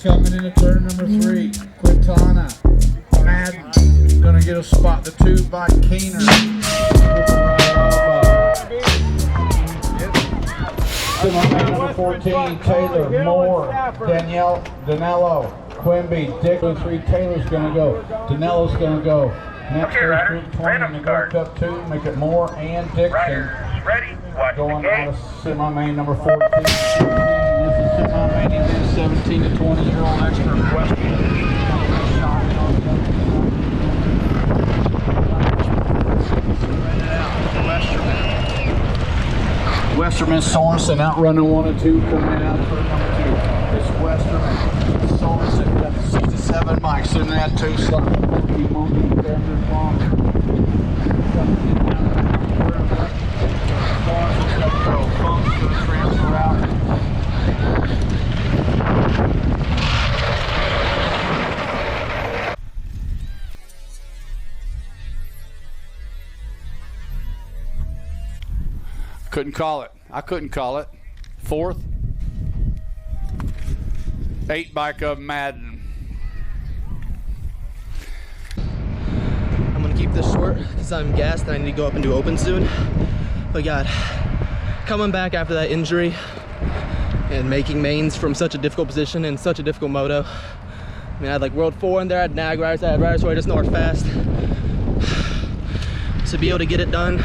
Coming into turn number 3, Quintana. Madden gonna get a spot. The 2 by Keener. Number 14, Taylor, Moore, Danielle, Danello, Quimby, Dick. 3, Taylor's gonna go. Danello's gonna go. Next is group 20 in the Gold Cup 2. Make it Moore and Dixon. Ready. Going out of semi-main number 14. This is semi-main event, 17 to 20-year-old extra Westerman Sorensen out running 1 and 2, coming in out for number 2. It's Westerman Sorensen got the 67 Mike sitting in that 2 slot. Monkey, Panther, Long. Transfer out. Couldn't call it. I couldn't call it. 4th. 8 bike of Madden. I'm gonna keep this short because I'm gassed and I need to go up and do open soon. But God, coming back after that injury and making mains from such a difficult position in such a difficult moto. I mean, I had like World 4 in there, I had nag riders, I had riders who I just know are fast. To be able to get it done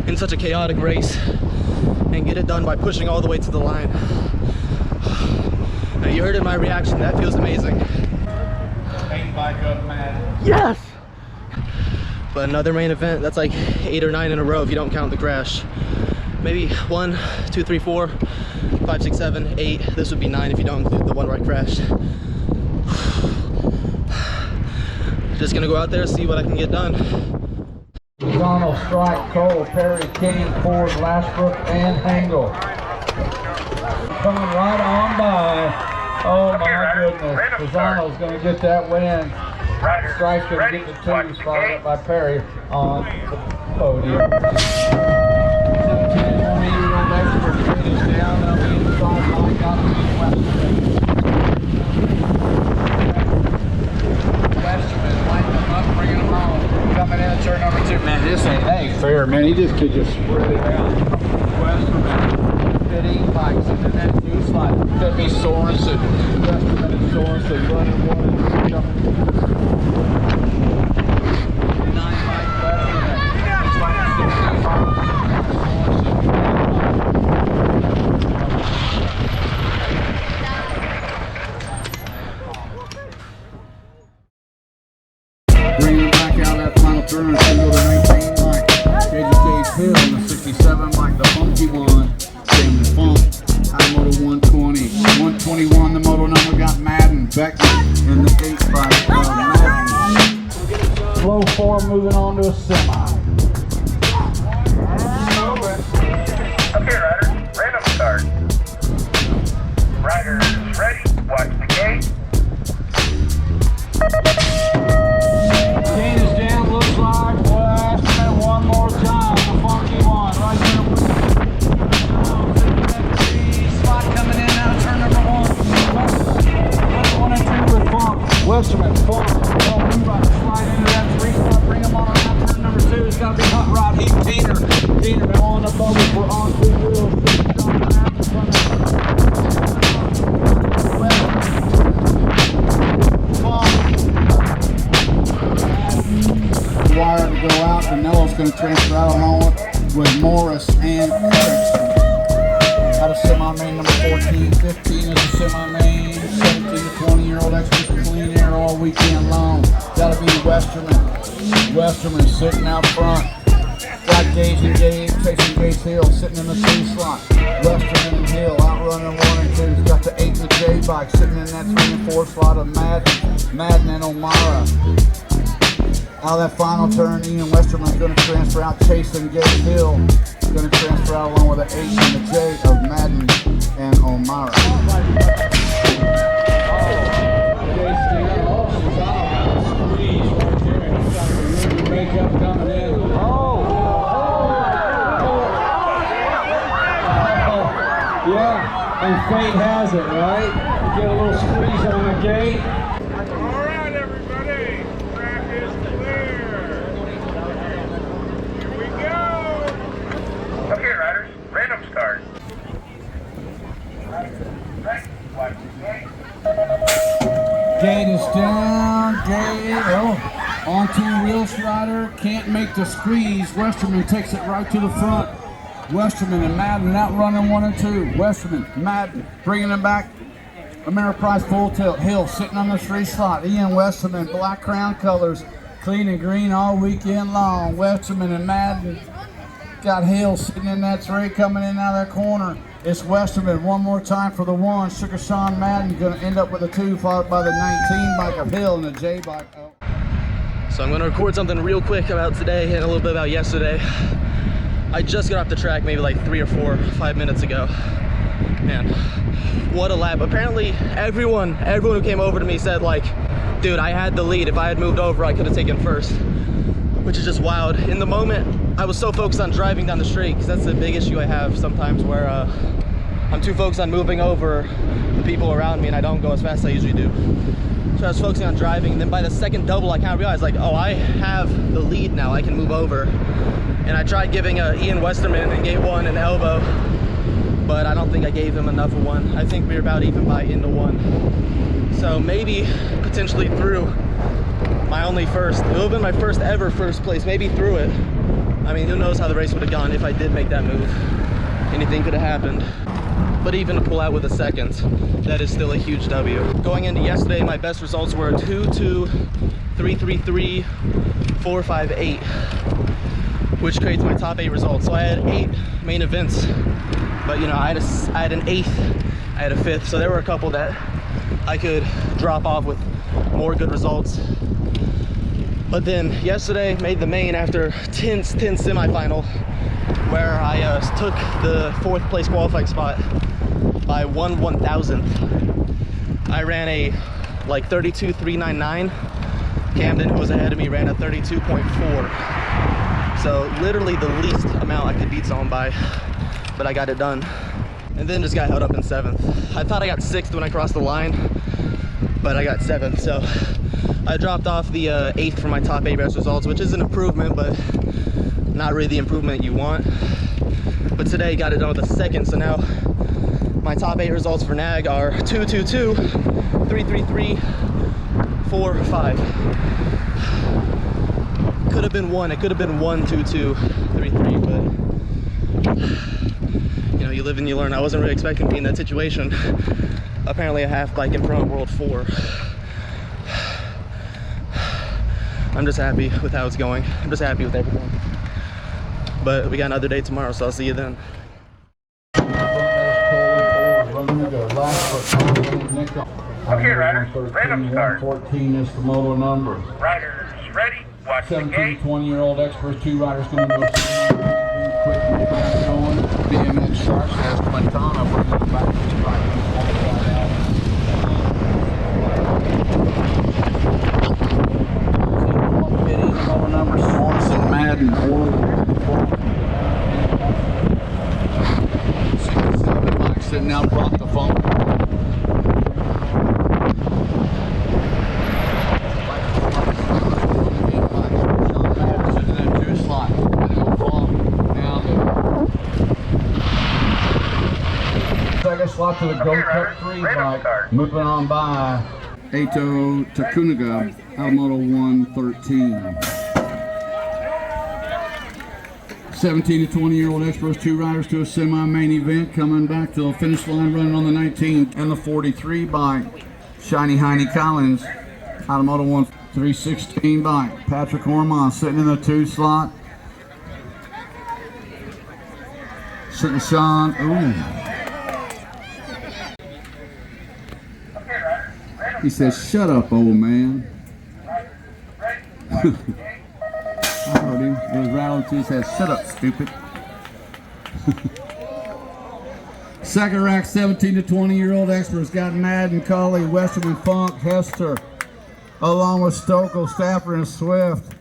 in such a chaotic race and get it done by pushing all the way to the line. Now, you heard in my reaction, that feels amazing. 8 bike of Madden. Yes! But another main event, that's like 8 or 9 in a row if you don't count the crash. Maybe 1, 2, 3, 4, 5, 6, 7, 8. This would be 9 if you don't include the one where I crashed. Just gonna go out there, see what I can get done. Donald, Strike, Cole, Perry, King, Ford, Lashbrook, and Hangle. Coming right on by. Oh my goodness. Donald's gonna get that win. Strike's going to get the 2 spot up by Perry on the podium. 17-20-year-old expert is down on the inside line, got to be Westerman lighting them up, bringing them home. Coming in at turn number 2. Man, this ain't fair, man. He just could just spread it out. Westerman, 15 bikes into that 2 slot. Could be Sorensen. Westerman and Sorensen running 1 and 2. Bringing back out that final turn, go to 19 Mike. KGK Hill in the 67 Mike, the funky one. Came the funk. High moto 120. 121, the moto number got Madden. Beckman in the 8 bike Madden. Slow 4 moving on to a semi. Okay, riders, random start. Riders ready, watch the gate. Gain is down, looks like Westerman one more time. The funky one right there. Spot coming in out of turn number 1. going to transfer out along with Morris and Erickson. Out of semi-main number 14, 15 is a semi-main, 17 to 20-year-old extras clean air all weekend long. That'll be Westerman. Westerman sitting out front. Got Gage and Gabe, chasing Gage Hill, sitting in the 3 slot. Westerman and Hill outrunning 1 and 2. He's got the 8 and the J bike sitting in that 3 and 4 slot of Madden and O'Mara. Out of that final turn, Ian Westerman's going to transfer out, chasing Gage Hill. Going to transfer out along with the 8 and the J of Madden and O'Mara. Coming in. Yeah, and fate has it, right? Get a little squeeze on the gate. All right, everybody. Track is clear. Here we go. Okay, riders. Random start. Ready? Watch the gate. Gate is down. Gate. Oh. On 2 wheels rider. Can't make the squeeze. Westerman takes it right to the front. Westerman and Madden out running 1 and 2. Westerman, Madden, bringing them back. Ameriprise full tilt. Hill sitting on the 3 slot. Ian Westerman, black crown colors, clean and green all weekend long. Westerman and Madden got Hill sitting in that 3, coming in out of that corner. It's Westerman one more time for the 1. Sugar Sean Madden going to end up with a 2, followed by the 19 bike of Hill and the J bike. Oh. So I'm gonna record something real quick about today and a little bit about yesterday. I just got off the track maybe like 3 or 4, 5 minutes ago. Man, what a lap. Apparently everyone who came over to me said like, dude, I had the lead. If I had moved over, I could have taken first, which is just wild. In the moment, I was so focused on driving down the straight, because that's the big issue I have sometimes, where I'm too focused on moving over the people around me and I don't go as fast as I usually do. So I was focusing on driving, and then by the second double I kind of realized like, oh, I have the lead now, I can move over. And I tried giving Ian Westerman in gate 1 an elbow, but I don't think I gave him enough of one. I think we were about even by into 1. So maybe potentially through my only first, it would have been my first ever first place, maybe through it. I mean, who knows how the race would have gone if I did make that move. Anything could have happened. But even to pull out with a second, that is still a huge W. Going into yesterday, my best results were 2-2, 3-3-3, 4-5-8, which creates my top 8 results. So I had 8 main events, but you know, I had an 8th, I had a 5th, so there were a couple that I could drop off with more good results. But then yesterday, made the main after 10 semifinal, where I took the 4th place qualifying spot by 1/1000th. I ran a like 32.399. Camden, who was ahead of me, ran a 32.4. So literally the least amount I could beat someone by, but I got it done. And then just got held up in 7th. I thought I got 6th when I crossed the line, but I got 7th. So I dropped off the 8th for my top 8 best results, which is an improvement, but not really the improvement you want. But today got it done with a 2nd, so now my top 8 results for NAG are 2-2-2, 3-3-3, 4-5. Could have been 1, it could have been 1-2-2, 3-3, but you know, you live and you learn. I wasn't really expecting to be in that situation. Apparently a half bike in front of World 4. I'm just happy with how it's going. I'm just happy with everything. But we got another day tomorrow, so I'll see you then. Okay, riders, random start. 14 is the moto number. Riders, ready? Watch the 17 gate. to 20-year-old experts, 2 riders going to go quick going. BMX Sharks has Montana bringing it back to the right. Moto number Morris and Madden. 67 Mike sitting out front the phone. Second slot to the Go Cup 3 bike. Moving on by Ato Takunaga, out of Moto 113. 17 to 20-year-old experts, 2 riders to a semi-main event, coming back to the finish line running on the 19 and the 43 by Shiny Heine Collins. Automotive 1 316 by Patrick Hormon, sitting in the 2 slot. Sitting Sean, He says, "Shut up, old man." I heard him. It was rattling to his head. "Shut up, stupid." Second rack, 17 to 20-year-old experts got Madden, Cully, Westerman, Funk, Hester, along with Stokel, Stafford, and Swift.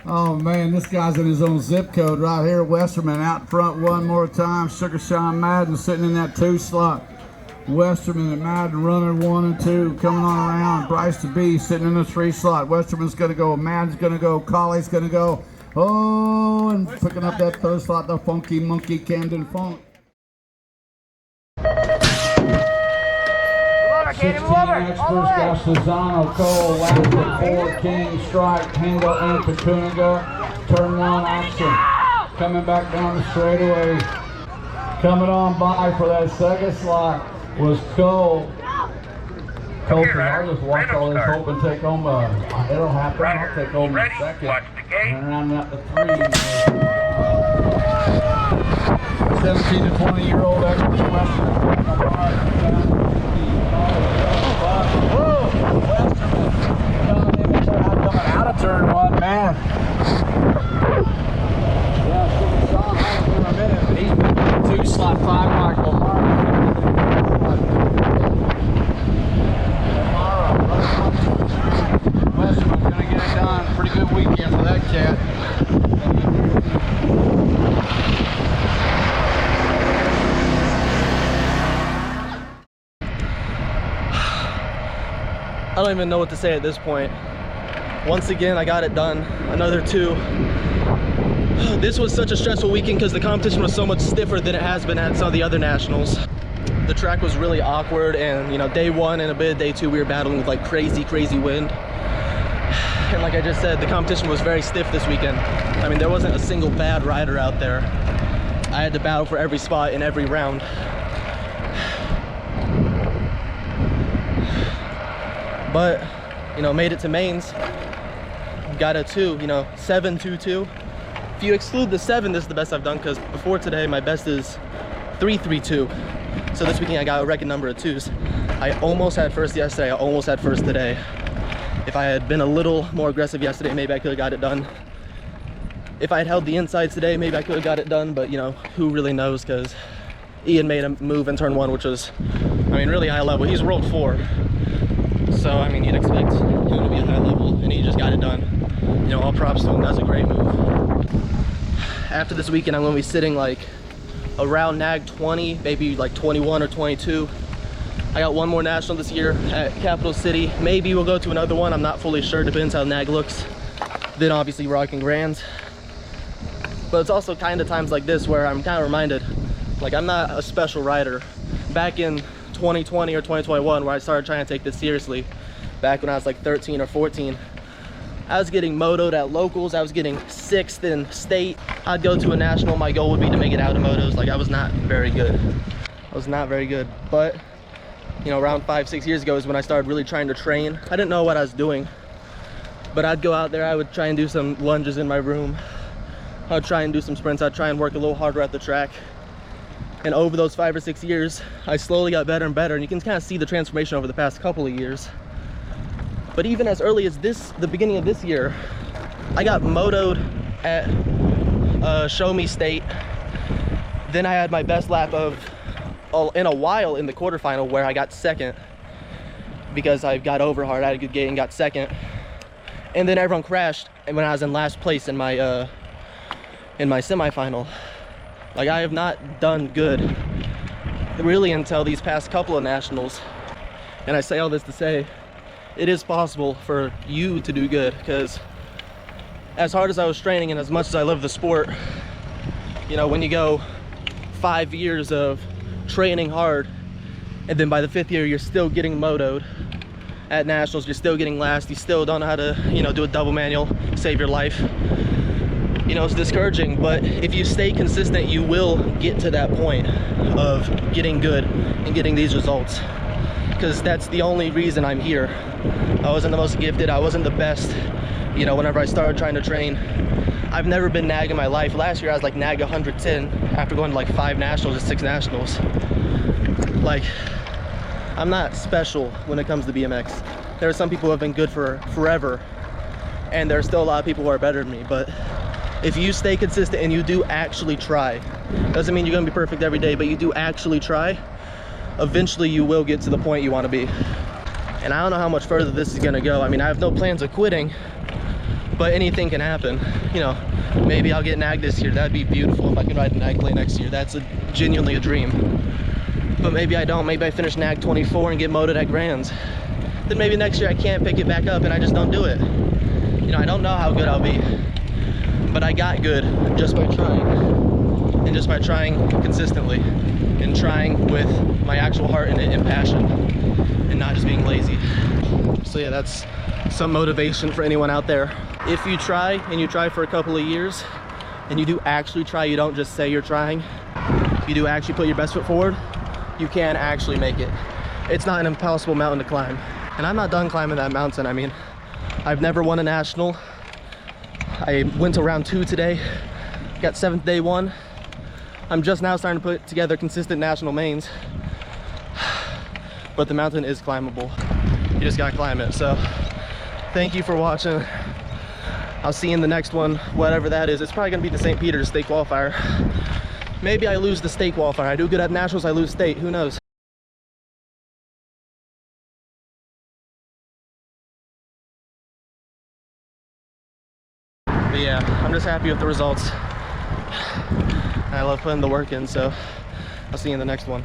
Oh man, this guy's in his own zip code right here. Westerman out front one more time. Sugar Sean Madden sitting in that 2 slot. Westerman and Madden running 1 and 2, coming on around. Bryce the B sitting in the 3 slot. Westerman's gonna go, Madden's gonna go, Colley's gonna go. Oh, and picking up that 3rd slot, the Funky Monkey Camden Funk. 16 experts got Cesano, Cole, Lashley, Ford, King, Strike, Hengel, and Pacuniga. Turn 1 action. Coming back down the straightaway. Coming on by for that 2nd slot was Cole. Cole said, "I'll just watch all this hope and take home. It'll happen. I'll take home in a second." And around that the 3. 17 to 20-year-old experts Westerman. Coming out of turn 1, man. Yeah, Sugar Sean had it for a minute, but he's been 2 slot 5 Michael Mara. Westerman's gonna get it done. Pretty good weekend for that cat. I don't even know what to say at this point. Once again, I got it done. Another 2. This was such a stressful weekend because the competition was so much stiffer than it has been at some of the other nationals. The track was really awkward, and you know, day 1 and a bit, day 2, we were battling with like crazy wind. And like I just said, the competition was very stiff this weekend. I mean, there wasn't a single bad rider out there. I had to battle for every spot in every round. But, you know, made it to mains. Got a 2, you know, 7.22. If you exclude the 7, this is the best I've done, because before today, my best is 3.32. So this weekend, I got a record number of 2s. I almost had first yesterday. I almost had first today. If I had been a little more aggressive yesterday, maybe I could have got it done. If I had held the insides today, maybe I could have got it done, but you know, who really knows, because Ian made a move in turn 1, which was, I mean, really high level. He's world 4. So, I mean, you'd expect him to be a high level, and he just got it done. You know, all props to him. That's a great move. After this weekend, I'm going to be sitting like around NAG 20, maybe like 21 or 22. I got 1 more national this year at Capital City. Maybe we'll go to another one. I'm not fully sure. Depends how NAG looks. Then obviously Rocking Grands. But it's also kind of times like this where I'm kind of reminded, like, I'm not a special rider. Back in 2020 or 2021, where I started trying to take this seriously, back when I was like 13 or 14, I was getting motoed at locals. I was getting 6th in state. I'd go to a national. My goal would be to make it out of motos. Like, I was not very good. I was not very good. But, you know, around 5-6 years ago is when I started really trying to train. I didn't know what I was doing, but I'd go out there. I would try and do some lunges in my room. I'd try and do some sprints. I'd try and work a little harder at the track. And over those 5 or 6 years, I slowly got better and better. And you can kind of see the transformation over the past couple of years. But even as early as the beginning of this year, I got motoed at Show Me State. Then I had my best lap of in a while in the quarterfinal, where I got 2nd because I got over hard. I had a good gate and got 2nd. And then everyone crashed, and when I was in last place in my semifinal. Like, I have not done good really until these past couple of nationals. And I say all this to say, it is possible for you to do good, because as hard as I was training and as much as I love the sport, you know, when you go 5 years of training hard, and then by the 5th year you're still getting motoed at nationals, you're still getting last, you still don't know how to, you know, do a double manual, save your life. you know, it's discouraging, but if you stay consistent, you will get to that point of getting good and getting these results, because that's the only reason I'm here. I wasn't the most gifted, I wasn't the best, you know, whenever I started trying to train. I've never been nag in my life. Last year I was like nag 110 after going to like 5 nationals and 6 nationals. Like, I'm not special when it comes to BMX. There are some people who have been good for forever, and there are still a lot of people who are better than me, but if you stay consistent and you do actually try, doesn't mean you're gonna be perfect every day, but you do actually try, eventually you will get to the point you want to be. And I don't know how much further this is gonna go. I mean, I have no plans of quitting, but anything can happen. You know, maybe I'll get nag this year. That'd be beautiful if I can ride a nag plate next year. That's genuinely a dream. But maybe I don't. Maybe I finish nag 24 and get moted at Grands. Then maybe next year I can't pick it back up and I just don't do it. You know, I don't know how good I'll be, but I got good just by trying, and just by trying consistently, and trying with my actual heart in it and passion, and not just being lazy. So yeah, that's some motivation for anyone out there. If you try, and you try for a couple of years, and you do actually try, you don't just say you're trying, you do actually put your best foot forward, you can actually make it. It's not an impossible mountain to climb. And I'm not done climbing that mountain. I mean, I've never won a national. I went to round 2 today, got 7th day 1. I'm just now starting to put together consistent national mains, but the mountain is climbable. You just gotta climb it. So thank you for watching. I'll see you in the next one, whatever that is. It's probably gonna be the St. Peter's state qualifier. Maybe I lose the state qualifier. I do good at nationals, I lose state, who knows? But yeah, I'm just happy with the results. I love putting the work in, so I'll see you in the next one.